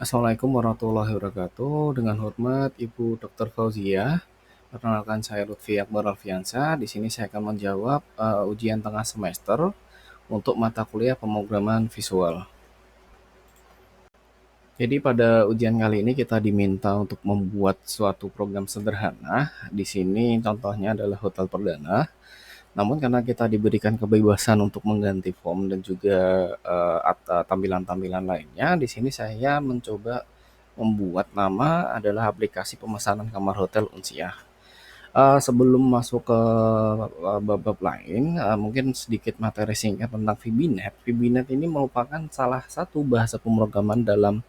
Assalamualaikum warahmatullahi wabarakatuh. Dengan hormat Ibu Dr. Fauzia. Perkenalkan saya Lutfi Akbar Alfiansa. Di sini saya akan menjawab ujian tengah semester untuk mata kuliah pemrograman visual. Jadi pada ujian kali ini kita diminta untuk membuat suatu program sederhana. Di sini contohnya adalah hotel perdana. Namun karena kita diberikan kebebasan untuk mengganti form dan juga tampilan-tampilan lainnya, di sini saya mencoba membuat nama adalah aplikasi pemesanan kamar hotel Unsiah. Sebelum masuk ke bab-bab lain, mungkin sedikit materi singkat tentang VB.NET. VB.NET ini merupakan salah satu bahasa pemrograman dalam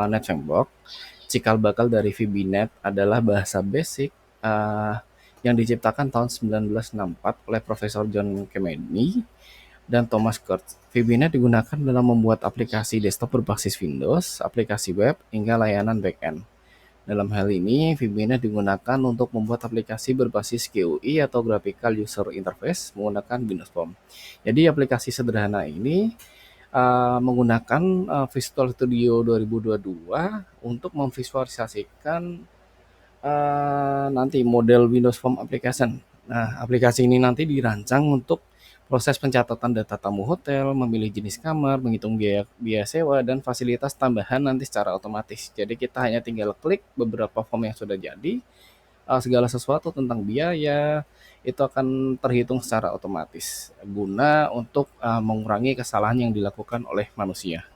Net Framework. Cikal bakal dari VB.NET adalah bahasa basic uh, yang diciptakan tahun 1964 oleh Profesor John Kemeny dan Thomas Kurtz. VB.NET digunakan dalam membuat aplikasi desktop berbasis Windows, aplikasi web, hingga layanan backend. Dalam hal ini, VB.NET digunakan untuk membuat aplikasi berbasis GUI atau Graphical User Interface menggunakan Windows Form. Jadi aplikasi sederhana ini menggunakan Visual Studio 2022 untuk memvisualisasikan nanti model Windows Form Application. Nah, aplikasi ini nanti dirancang untuk proses pencatatan data tamu hotel, memilih jenis kamar, menghitung biaya, biaya sewa, dan fasilitas tambahan nanti secara otomatis. Jadi kita hanya tinggal klik beberapa form yang sudah jadi, segala sesuatu tentang biaya itu akan terhitung secara otomatis guna untuk mengurangi kesalahan yang dilakukan oleh manusia.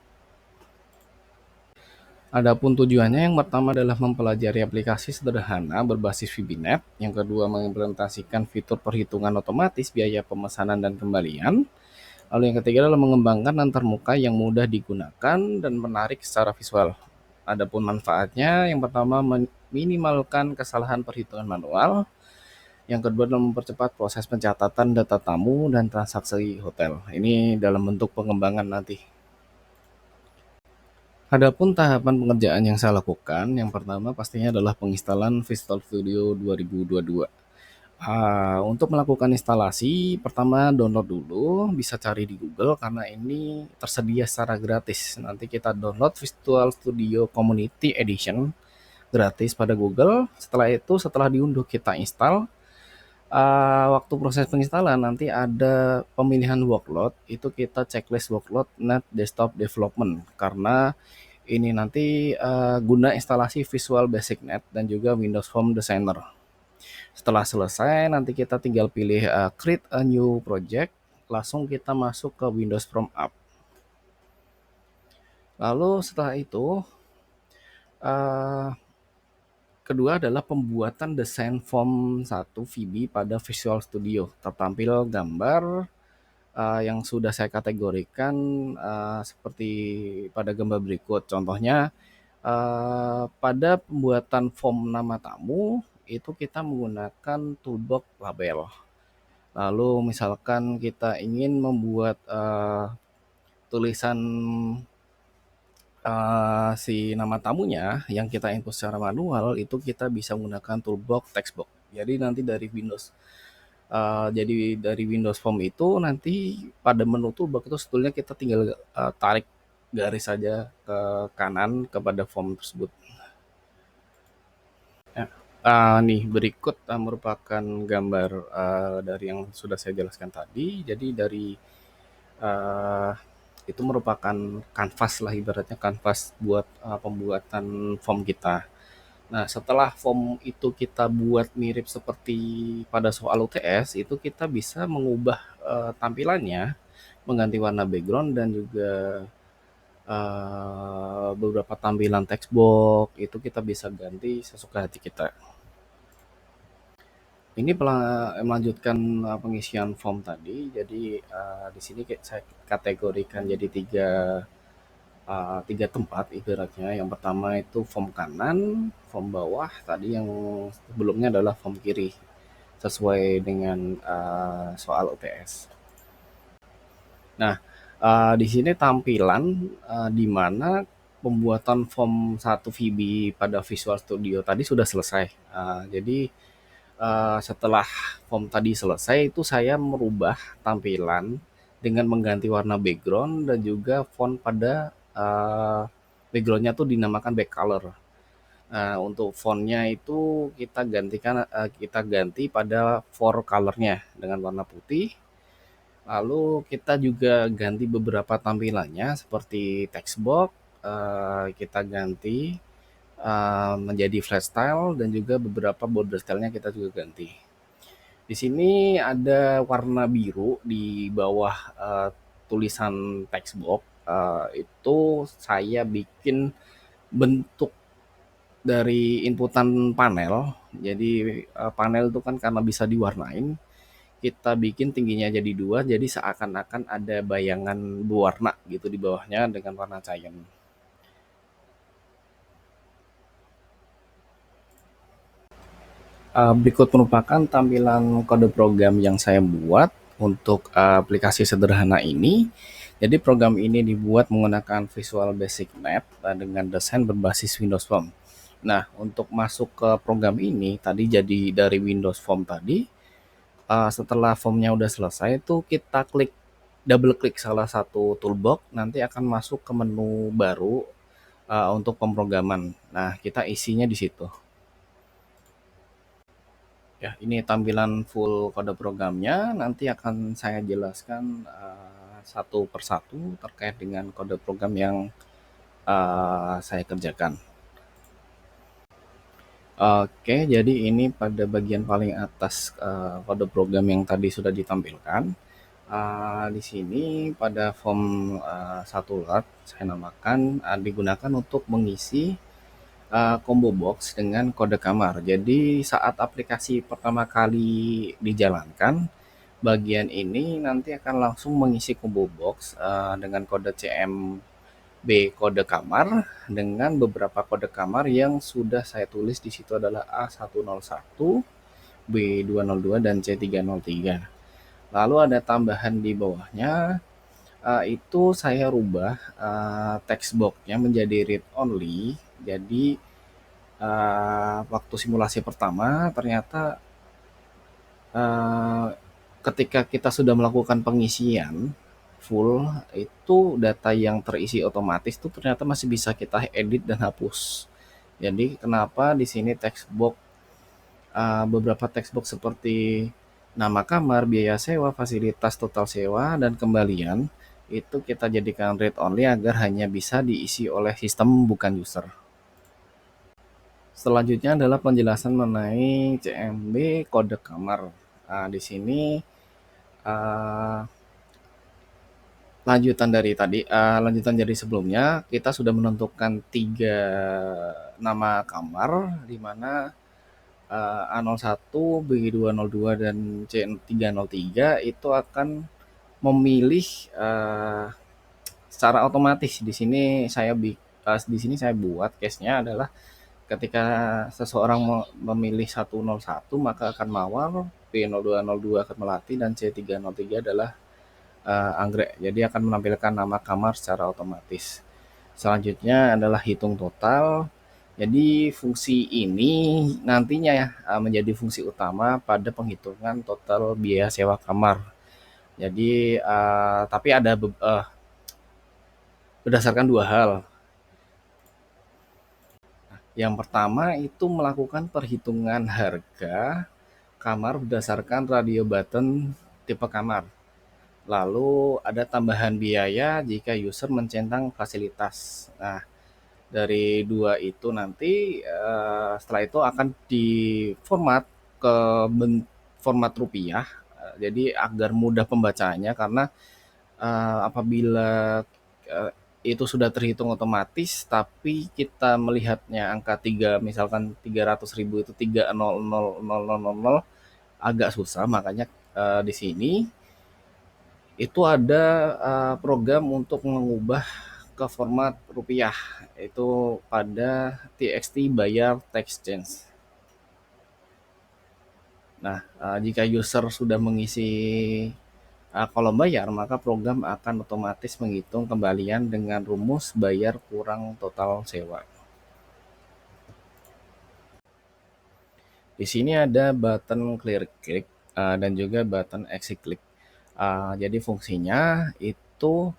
Adapun tujuannya yang pertama adalah mempelajari aplikasi sederhana berbasis VB.NET, yang kedua mengimplementasikan fitur perhitungan otomatis biaya pemesanan dan kembalian, lalu yang ketiga adalah mengembangkan antarmuka yang mudah digunakan dan menarik secara visual. Adapun manfaatnya, yang pertama meminimalkan kesalahan perhitungan manual, yang kedua adalah mempercepat proses pencatatan data tamu dan transaksi hotel. Ini dalam bentuk pengembangan nanti. Adapun tahapan pengerjaan yang saya lakukan, yang pertama pastinya adalah penginstalan Visual Studio 2022. Untuk melakukan instalasi, pertama download dulu, bisa cari di Google karena ini tersedia secara gratis. Nanti kita download Visual Studio Community Edition gratis pada Google. Setelah itu, setelah diunduh kita install. Waktu proses penginstalan nanti ada pemilihan workload, itu kita checklist workload Net Desktop Development karena ini nanti guna instalasi Visual Basic Net dan juga Windows Form Designer. Setelah selesai nanti kita tinggal pilih create a new project, langsung kita masuk ke Windows Form App. Lalu setelah itu uh, kedua adalah pembuatan desain form 1 VB pada Visual Studio. Tertampil gambar yang sudah saya kategorikan seperti pada gambar berikut. Contohnya pada pembuatan form nama tamu itu kita menggunakan toolbox label. Lalu misalkan kita ingin membuat tulisan si nama tamunya yang kita input secara manual itu kita bisa menggunakan toolbox textbox. Jadi nanti dari Windows Form itu nanti pada menu toolbox itu sebetulnya kita tinggal tarik garis saja ke kanan kepada form tersebut. Ya. Nih berikut merupakan gambar dari yang sudah saya jelaskan tadi. Jadi dari uh, itu merupakan kanvas lah, ibaratnya kanvas buat pembuatan form kita. Nah, setelah form itu kita buat mirip seperti pada soal UTS, itu kita bisa mengubah tampilannya, mengganti warna background dan juga beberapa tampilan text box itu kita bisa ganti sesuka hati kita. Ini melanjutkan pengisian form tadi. Jadi di sini saya kategorikan jadi tiga tempat ibaratnya. Yang pertama itu form kanan, form bawah. Tadi yang sebelumnya adalah form kiri, sesuai dengan soal UTS. Nah, di sini tampilan di mana pembuatan form 1 VB pada Visual Studio tadi sudah selesai. Jadi setelah form tadi selesai itu saya merubah tampilan dengan mengganti warna background dan juga font pada backgroundnya tuh dinamakan back color. Nah, untuk fontnya itu kita ganti pada for colornya dengan warna putih. Lalu kita juga ganti beberapa tampilannya seperti text box, kita ganti menjadi flat style dan juga beberapa border style-nya kita juga ganti. Di sini ada warna biru di bawah tulisan text box. Itu saya bikin bentuk dari inputan panel. Jadi panel itu kan karena bisa diwarnain, kita bikin tingginya jadi dua, jadi seakan-akan ada bayangan berwarna gitu di bawahnya dengan warna cyan. Berikut merupakan tampilan kode program yang saya buat untuk aplikasi sederhana ini. Jadi program ini dibuat menggunakan Visual Basic Net dengan desain berbasis Windows Form. Nah, untuk masuk ke program ini tadi jadi dari Windows Form tadi, setelah formnya udah selesai itu kita double klik salah satu toolbox, nanti akan masuk ke menu baru untuk pemrograman. Nah, kita isinya di situ. Ya, ini tampilan full kode programnya. Nanti akan saya jelaskan satu persatu terkait dengan kode program yang saya kerjakan. Oke, jadi ini pada bagian paling atas kode program yang tadi sudah ditampilkan. Di sini pada form satu lot saya namakan digunakan untuk mengisi combo box dengan kode kamar. Jadi saat aplikasi pertama kali dijalankan, bagian ini nanti akan langsung mengisi combo box dengan kode CMB kode kamar dengan beberapa kode kamar yang sudah saya tulis di situ adalah A101, B202 dan C303. Lalu ada tambahan di bawahnya, itu saya rubah text box-nya menjadi read only. Jadi waktu simulasi pertama ternyata eh, ketika kita sudah melakukan pengisian full, itu data yang terisi otomatis itu ternyata masih bisa kita edit dan hapus. Jadi kenapa di sini text box beberapa text box seperti nama kamar, biaya sewa, fasilitas total sewa, dan kembalian itu kita jadikan read only agar hanya bisa diisi oleh sistem bukan user. Selanjutnya adalah penjelasan mengenai CMB kode kamar. Di sini uh, lanjutan dari sebelumnya kita sudah menentukan 3 nama kamar di mana A01, B202 dan C303 itu akan memilih secara otomatis. Di sini saya buat case-nya adalah ketika seseorang memilih 101 maka akan mawar, B0202 akan melati dan C303 adalah anggrek. Jadi akan menampilkan nama kamar secara otomatis. Selanjutnya adalah hitung total. Jadi fungsi ini nantinya ya menjadi fungsi utama pada penghitungan total biaya sewa kamar. Jadi tapi ada berdasarkan dua hal. Yang pertama itu melakukan perhitungan harga kamar berdasarkan radio button tipe kamar. Lalu ada tambahan biaya jika user mencentang fasilitas. Nah, dari dua itu nanti setelah itu akan diformat ke format rupiah. Jadi agar mudah pembacaannya karena apabila eh, itu sudah terhitung otomatis tapi kita melihatnya angka 3 misalkan 300.000 itu 300.000 agak susah, makanya di sini itu ada program untuk mengubah ke format rupiah itu pada TXT bayar text change. Nah, jika user sudah mengisi kolom bayar, maka program akan otomatis menghitung kembalian dengan rumus bayar kurang total sewa. Di sini ada button clear click dan juga button exit click. Jadi fungsinya itu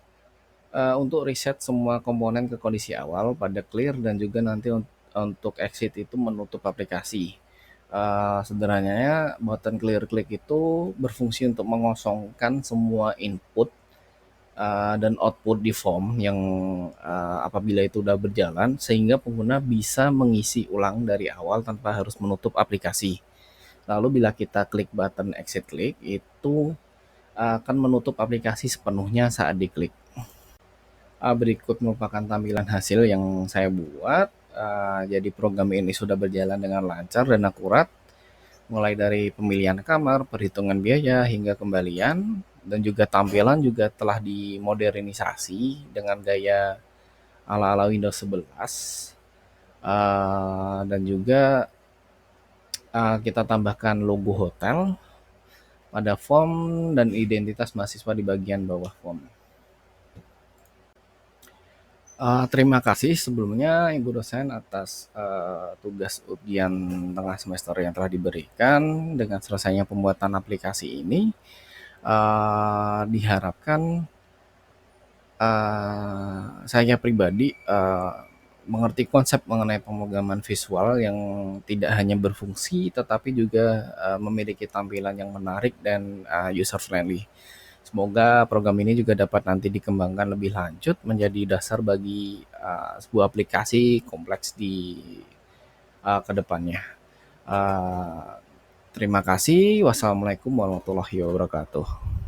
Untuk riset semua komponen ke kondisi awal pada clear dan juga nanti untuk exit itu menutup aplikasi. Sederhananya button clear click itu berfungsi untuk mengosongkan semua input dan output di form yang apabila itu udah berjalan sehingga pengguna bisa mengisi ulang dari awal tanpa harus menutup aplikasi. Lalu bila kita klik button exit click itu akan menutup aplikasi sepenuhnya saat diklik. Berikut merupakan tampilan hasil yang saya buat. Jadi program ini sudah berjalan dengan lancar dan akurat, mulai dari pemilihan kamar, perhitungan biaya, hingga kembalian, dan juga tampilan juga telah dimodernisasi dengan gaya ala-ala Windows 11. Dan juga kita tambahkan logo hotel pada form dan identitas mahasiswa di bagian bawah form. Terima kasih sebelumnya Ibu dosen atas tugas ujian tengah semester yang telah diberikan. Dengan selesainya pembuatan aplikasi ini, diharapkan saya pribadi mengerti konsep mengenai pemrograman visual yang tidak hanya berfungsi tetapi juga memiliki tampilan yang menarik dan user friendly. Semoga program ini juga dapat nanti dikembangkan lebih lanjut menjadi dasar bagi sebuah aplikasi kompleks di kedepannya. Uh, Terima kasih. Wassalamualaikum warahmatullahi wabarakatuh.